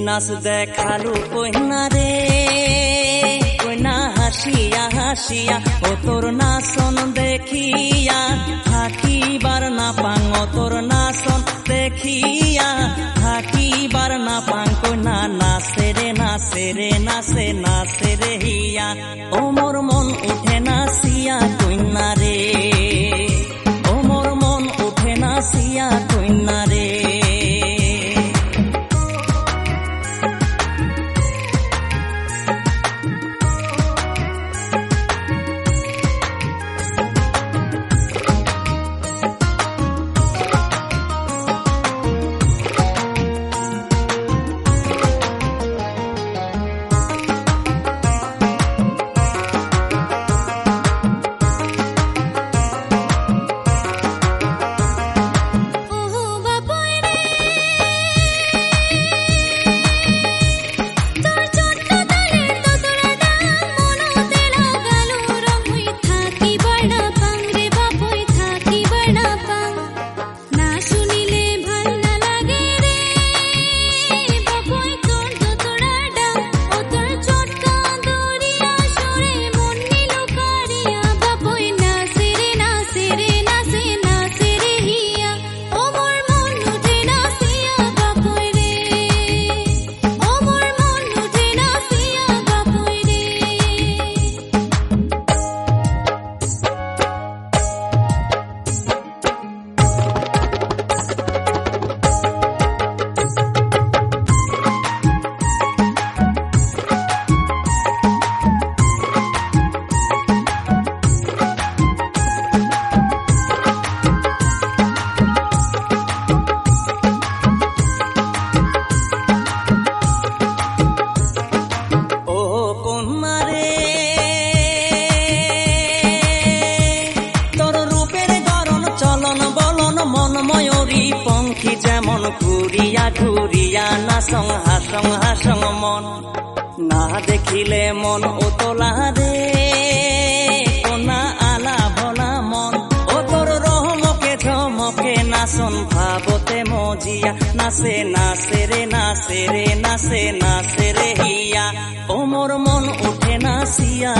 নাচ দেখালু কইনা রে কইনা হাসিয়া হাসিয়া ও তোর নাচন দেখিয়া থাকিবার না পাং ও তোর নাচন দেখিয়া থাকিবার না পাং কইনা নাচে রে নাচে রে নাচে নাচে রে হিয়া ও মোর মন উঠে নাচিয়া কইনা রে ও মোর মন উঠে নাচিয়া কইনা রে পঙ্খী যেমন ঘুরিয়া ঘুরিয়া নাচং হাসং হাসং মন না দেখিলে মন ওতলা রে কোনা আলা ভোলা মন ও তোর রহমকে ঝমকে নাচন ভাবতে মজিয়া নাচে নাচে রে নাচে রে নাচে নাচে রে হিয়া ও মোর মন উঠে নাচিয়া